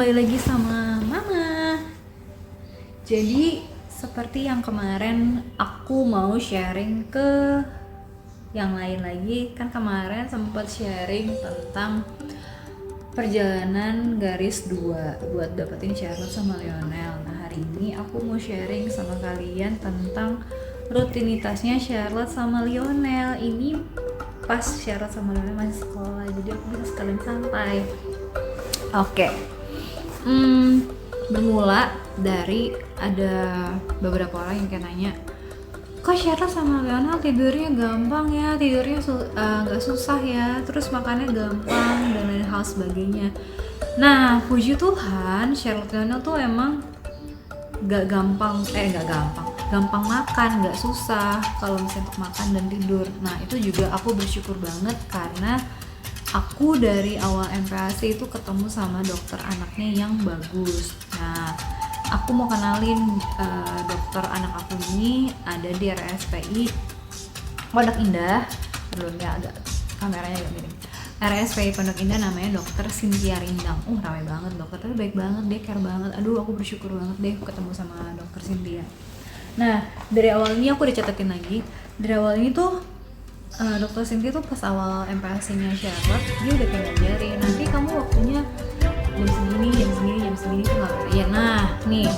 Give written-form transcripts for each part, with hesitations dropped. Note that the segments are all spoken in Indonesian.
kembali lagi sama Mama. Jadi seperti yang kemarin aku mau sharing ke yang lain lagi. Kan kemarin sempat sharing tentang perjalanan garis 2 buat dapetin Charlotte sama Lionel. Nah hari ini aku mau sharing sama kalian tentang rutinitasnya Charlotte sama Lionel. Ini pas Charlotte sama Lionel masih sekolah, jadi aku bisa sekalian santai. Oke. Bermula dari ada beberapa orang yang kayak nanya, kok Charlotte sama Lionel tidurnya gampang ya, tidurnya gak susah ya, terus makannya gampang dan lain hal sebagainya. Nah puji Tuhan Charlotte Lionel tuh emang gampang makan, gak susah kalau misalnya untuk makan dan tidur. Nah itu juga aku bersyukur banget karena aku dari awal MPASI itu ketemu sama dokter anaknya yang bagus. Nah, aku mau kenalin dokter anak aku ini ada di RSPI Pondok Indah. Belum ya, agak kameranya agak miring. RSPI Pondok Indah namanya dokter Cynthia Rindang. Ramai banget dokternya, baik banget, dia care banget. Aduh, aku bersyukur banget deh ketemu sama dokter Cynthia. Nah, dari awal ini aku dicatetin lagi. Dari awal ini tuh Dokter Cynthia tuh pas awal MPASI-nya Charlotte, dia udah kayak ngajarin, nanti kamu waktunya jam segini tuh gak ya. Nah nih,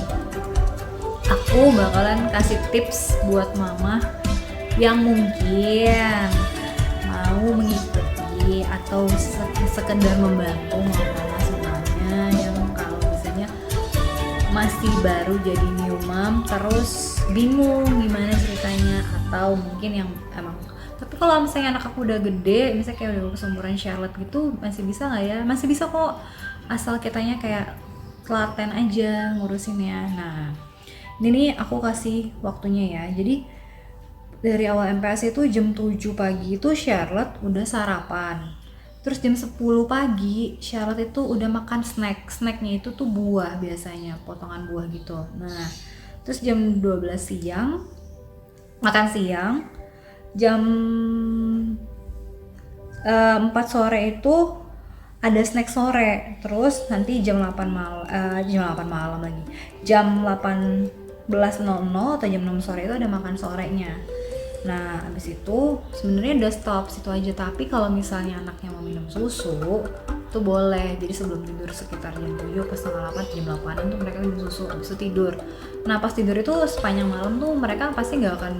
aku bakalan kasih tips buat mama yang mungkin mau mengikuti atau sekedar membantu mama semuanya, yang kalau misalnya masih baru jadi new mom terus bingung gimana ceritanya, atau mungkin yang emang tapi kalau misalnya anak aku udah gede, misalnya kayak udah seumuran Charlotte gitu, masih bisa nggak ya? Masih bisa kok, asal kitanya kayak telaten aja ngurusinnya. Nah ini nih aku kasih waktunya ya. Jadi dari awal MPASI itu jam 7 pagi itu Charlotte udah sarapan, terus jam 10 pagi Charlotte itu udah makan snacknya itu tuh buah, biasanya potongan buah gitu. Nah terus jam 12 siang makan siang, jam 4 sore itu ada snack sore, terus nanti jam 8 malam lagi, jam 18.00 atau jam 6 sore itu ada makan sorenya. Nah abis itu sebenarnya udah stop situ aja, tapi kalau misalnya anaknya mau minum susu tuh boleh, jadi sebelum tidur sekitar jam 7 ke setengah 8, jam 8an tuh mereka minum susu, abis itu tidur. Nah pas tidur itu sepanjang malam tuh mereka pasti gak akan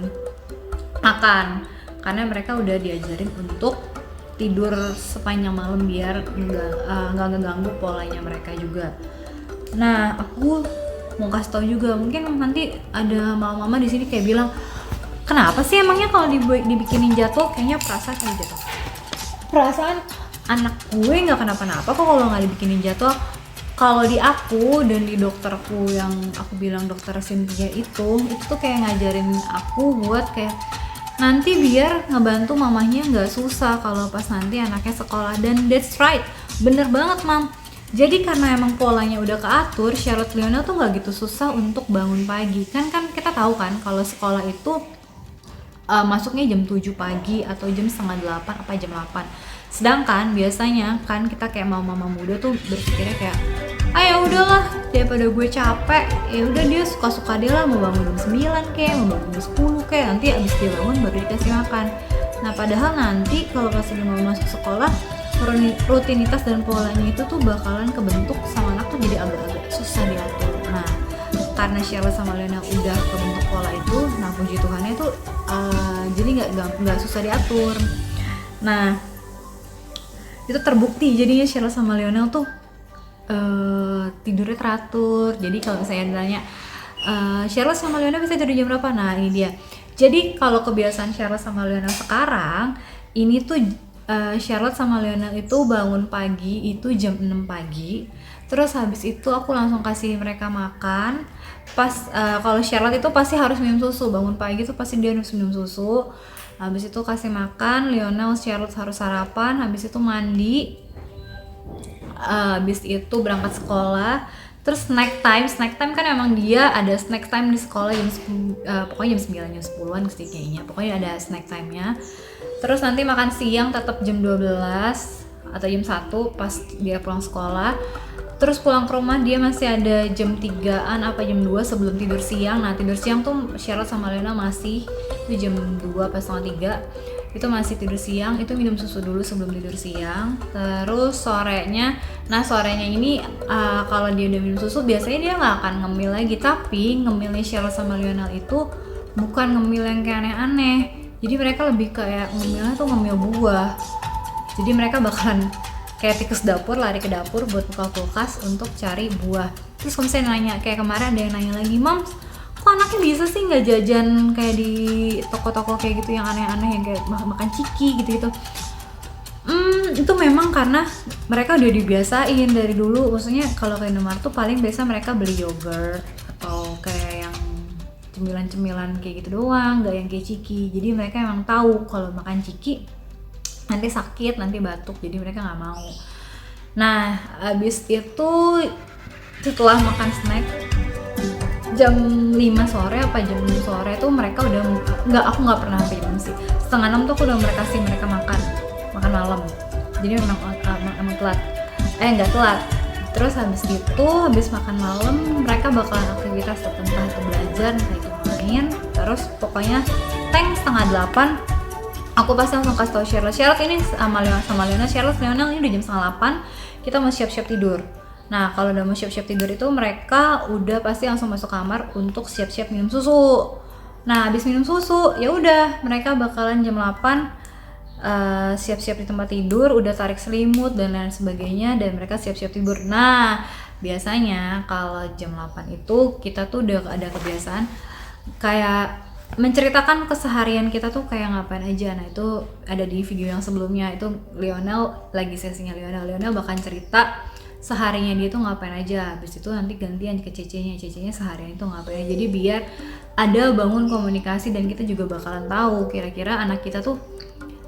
makan, karena mereka udah diajarin untuk tidur sepanjang malam biar nggak ngeganggu polanya mereka juga. Nah aku mau kasih tau juga, mungkin nanti ada mama-mama di sini kayak bilang, kenapa sih emangnya kalau dibikinin jatuh, kayaknya perasaan kayak jatuh, perasaan anak gue nggak kenapa-napa kok kalau nggak dibikinin jatuh. Kalau di aku dan di dokterku yang aku bilang dokter Cynthia itu tuh kayak ngajarin aku buat kayak nanti biar ngebantu mamahnya nggak susah kalau pas nanti anaknya sekolah. Dan that's right, bener banget mam. Jadi karena emang polanya udah keatur, Charlotte Lionel tuh nggak gitu susah untuk bangun pagi. Kan kita tahu kan kalau sekolah itu masuknya jam 7 pagi atau jam setengah 8 apa jam 8. Sedangkan biasanya kan kita kayak mama muda tuh berpikirnya kayak, ya udahlah daripada gue capek, ya udah dia suka-suka dia lah, mau bangun jam 9 kayak mau bangun jam 10 kayak, nanti abis dia bangun baru dikasih makan. Nah padahal nanti kalau pas udah mau masuk sekolah, rutinitas dan polanya itu tuh bakalan kebentuk sama anak tuh jadi agak-agak susah diatur. Nah karena Charlotte sama Lionel udah kebentuk pola itu, nah puji Tuhannya tuh jadi nggak susah diatur. Nah itu terbukti jadinya Charlotte sama Lionel tuh tidurnya teratur. Jadi kalau misalnya ditanya Charlotte sama Lionel bisa tidur jam berapa, nah ini dia. Jadi kalau kebiasaan Charlotte sama Lionel sekarang ini tuh Charlotte sama Lionel itu bangun pagi itu jam 6 pagi, terus habis itu aku langsung kasih mereka makan. Pas kalau Charlotte itu pasti harus minum susu, bangun pagi tuh pasti dia harus minum susu. Habis itu kasih makan, Lionel Charlotte harus sarapan, habis itu mandi, habis itu berangkat sekolah. Terus snack time kan emang dia ada snack time di sekolah pokoknya jam 9 jam 10an sih kayaknya, pokoknya ada snack time-nya. Terus nanti makan siang tetap jam 12 atau jam 1 pas dia pulang sekolah. terus pulang ke rumah dia masih ada jam 3-an apa jam 2 sebelum tidur siang. Nah tidur siang tuh Charlotte sama Leona masih itu jam 2 pas setengah 3 itu masih tidur siang, itu minum susu dulu sebelum tidur siang. Terus sorenya, nah sorenya ini kalau dia udah minum susu biasanya dia nggak akan ngemil lagi, tapi ngemilnya Charlotte sama Lionel itu bukan ngemil yang kayak aneh-aneh, jadi mereka lebih kayak ngemilnya tuh ngemil buah. Jadi mereka bakalan kayak tikus dapur lari ke dapur buat buka kulkas untuk cari buah. Terus kalau misalnya nanya, kayak kemarin ada yang nanya lagi, Mams, kok anaknya bisa sih nggak jajan kayak di toko-toko kayak gitu yang aneh-aneh yang kayak makan ciki gitu-gitu. Itu memang karena mereka udah dibiasain dari dulu. Maksudnya kalau ke Indomaret tuh paling biasa mereka beli yogurt atau kayak yang cemilan-cemilan kayak gitu doang, nggak yang kayak ciki. Jadi mereka emang tahu kalau makan ciki nanti sakit, nanti batuk, jadi mereka nggak mau. Nah abis itu setelah makan snack jam 5 sore apa jam 6 sore tuh mereka udah aku nggak pernah sampai jam sih, setengah 6 tuh aku udah mereka kasih mereka makan malam. Jadi emang telat, nggak telat. Terus habis makan malam mereka bakalan aktivitas tertentu, itu belajar, entah itu main. Terus pokoknya setengah 8 aku pasti langsung kasih tau Charlotte ini sama Leona, Leonel ini udah jam setengah 8 kita mau siap-siap tidur. Nah kalau udah mau siap-siap tidur itu mereka udah pasti langsung masuk kamar untuk siap-siap minum susu. Nah habis minum susu ya udah mereka bakalan jam 8 siap-siap di tempat tidur, udah tarik selimut dan lain sebagainya, dan mereka siap-siap tidur. Nah biasanya kalau jam 8 itu kita tuh udah ada kebiasaan kayak menceritakan keseharian kita tuh kayak ngapain aja. Nah itu ada di video yang sebelumnya, itu Lionel lagi sesinya Lionel bahkan cerita seharinya dia tuh ngapain aja. Habis itu nanti gantian ke Cecenya seharian itu ngapain aja. Jadi biar ada bangun komunikasi dan kita juga bakalan tahu kira-kira anak kita tuh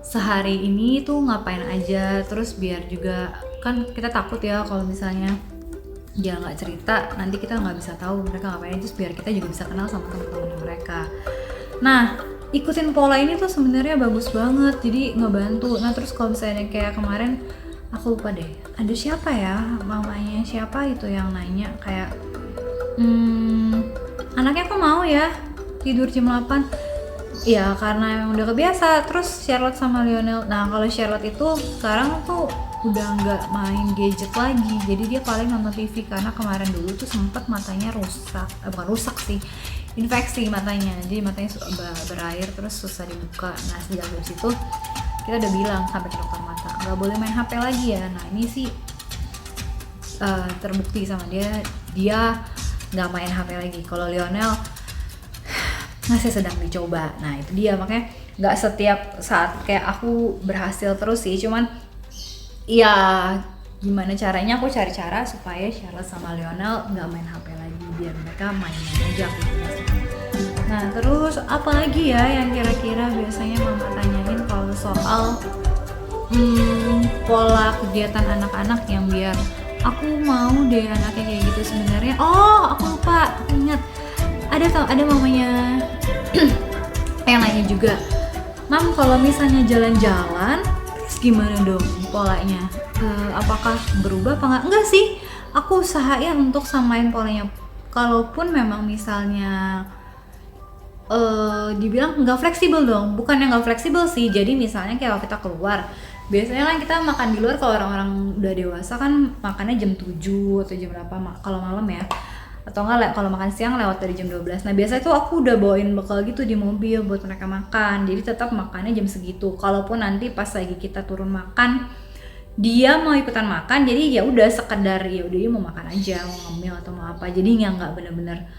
sehari ini tuh ngapain aja. Terus biar juga kan kita takut ya kalau misalnya dia nggak cerita nanti kita nggak bisa tahu mereka ngapain, terus biar kita juga bisa kenal sama teman-teman mereka. Nah ikutin pola ini tuh sebenarnya bagus banget, jadi ngebantu. Nah terus kalau misalnya kayak kemarin aku lupa deh ada siapa ya, mamanya siapa itu yang nanya kayak anaknya kok mau ya tidur jam 8. Ya karena emang udah kebiasa. Terus Charlotte sama Lionel, nah kalau Charlotte itu sekarang tuh udah nggak main gadget lagi, jadi dia paling nonton TV. Karena kemarin dulu tuh sempet matanya rusak, bukan rusak sih, infeksi matanya, jadi matanya berair terus susah dibuka. Nah sejak dari situ kita udah bilang sampai ke dokter mata nggak boleh main HP lagi ya. Nah ini sih terbukti sama dia nggak main HP lagi. Kalau Lionel masih sedang dicoba. Nah itu dia, makanya nggak setiap saat kayak aku berhasil terus sih, cuman ya gimana caranya aku cari cara supaya Charlotte sama Lionel nggak main HP lagi, biar mereka main-main aja gitu. Nah terus apa lagi ya yang kira-kira biasanya mama tanyain kalau soal pola kegiatan anak-anak yang biar aku mau deh anaknya kayak gitu sebenarnya. Oh aku lupa, aku ingat ada mamanya yang nanya juga, Mam kalau misalnya jalan-jalan terus gimana dong polanya, apakah berubah apa enggak sih, aku usahain untuk samain polanya. Kalaupun memang misalnya dibilang nggak fleksibel dong, bukan yang nggak fleksibel sih. Jadi misalnya kayak kalau kita keluar, biasanya kan kita makan di luar, kalau orang-orang udah dewasa kan makannya jam 7 atau jam berapa kalau malam ya, atau enggak kalau makan siang lewat dari jam 12. Nah biasanya tuh aku udah bawain bekal gitu di mobil buat mereka makan, jadi tetap makannya jam segitu. Kalaupun nanti pas lagi kita turun makan dia mau ikutan makan, jadi ya udah sekedar ya udah dia mau makan aja, mau ngemil atau mau apa, jadi nggak bener-bener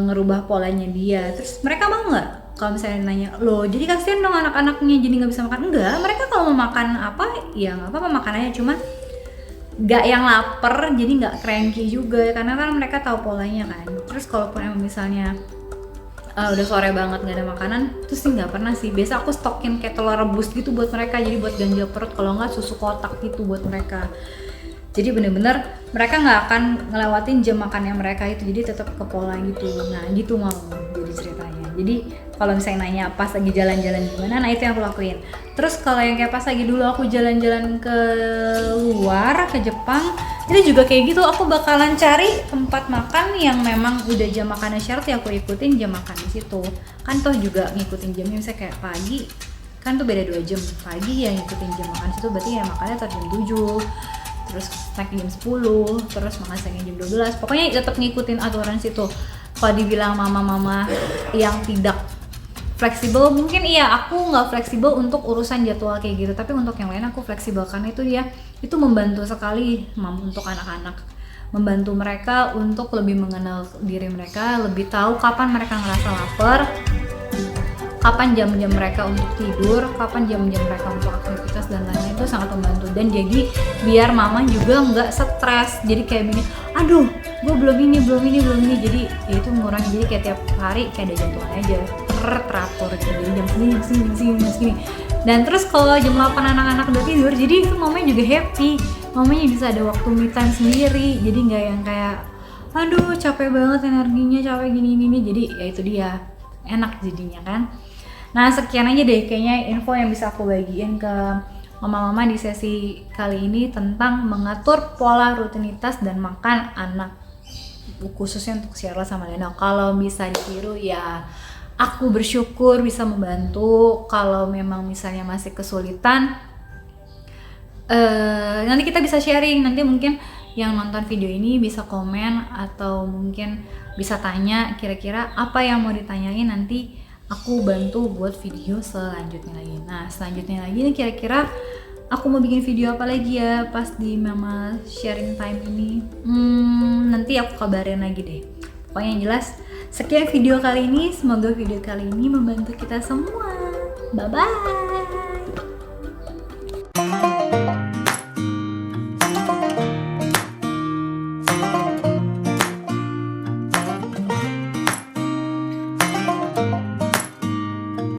ngerubah polanya dia. Terus mereka mau nggak kalau misalnya nanya, loh jadi kasihan dong anak-anaknya jadi nggak bisa makan? Enggak, mereka kalau mau makan apa ya nggak apa-apa makan aja, cuma nggak yang lapar, jadi nggak cranky juga karena kan mereka tahu polanya kan. Terus kalaupun emang misalnya udah sore banget nggak ada makanan, terus sih nggak pernah sih, biasa aku stokin kayak telur rebus gitu buat mereka, jadi buat ganjil perut, kalau nggak susu kotak gitu buat mereka. Jadi bener-bener mereka nggak akan ngelewatin jam makannya mereka itu, jadi tetap ke pola gitu. Nah gitu mau jadi ceritanya. Jadi kalau misalnya nanya pas lagi jalan-jalan gimana, nah itu yang aku lakuin. Terus kalau yang kayak pas lagi dulu aku jalan-jalan ke luar, ke Jepang, itu juga kayak gitu, aku bakalan cari tempat makan yang memang udah jam makannya Cheryl, aku ikutin jam makan di situ. Kan toh juga ngikutin jamnya, misalnya kayak pagi kan tuh beda 2 jam, pagi ya ngikutin jam makan situ, berarti ya makannya jam 7, terus snack jam 10, terus makan snacknya jam 12, pokoknya tetap ngikutin aturan situ. Kalau dibilang mama-mama yang tidak fleksibel, mungkin iya aku nggak fleksibel untuk urusan jadwal kayak gitu, tapi untuk yang lain aku fleksibel karena itu dia itu membantu sekali untuk anak-anak, membantu mereka untuk lebih mengenal diri mereka, lebih tahu kapan mereka ngerasa lapar, kapan jam-jam mereka untuk tidur, kapan jam-jam mereka untuk aktivitas dan lain-lain. Itu sangat membantu. Dan jadi biar mama juga nggak stres, jadi kayak gini, aduh gue belum ini, jadi ya itu mengurangi. Jadi kayak tiap hari kayak ada jantungan aja teratur gitu, jadi jam segini. Dan terus kalau jam 8 anak-anak udah tidur, jadi itu mamanya juga happy, mamanya bisa ada waktu me time sendiri, jadi nggak yang kayak aduh capek banget energinya, capek gini, jadi ya itu dia, enak jadinya kan. Nah sekian aja deh kayaknya info yang bisa aku bagiin ke mama-mama di sesi kali ini tentang mengatur pola rutinitas dan makan anak, khususnya untuk Sheryl sama Lena. Kalau bisa ditiru ya aku bersyukur bisa membantu. Kalau memang misalnya masih kesulitan, nanti kita bisa sharing, nanti mungkin yang nonton video ini bisa komen atau mungkin bisa tanya kira-kira apa yang mau ditanyain, nanti aku bantu buat video selanjutnya lagi. Nah selanjutnya lagi nih kira-kira aku mau bikin video apa lagi ya pas di mama sharing time ini, nanti aku kabarin lagi deh. Pokoknya yang jelas sekian video kali ini, semoga video kali ini membantu kita semua. Bye bye.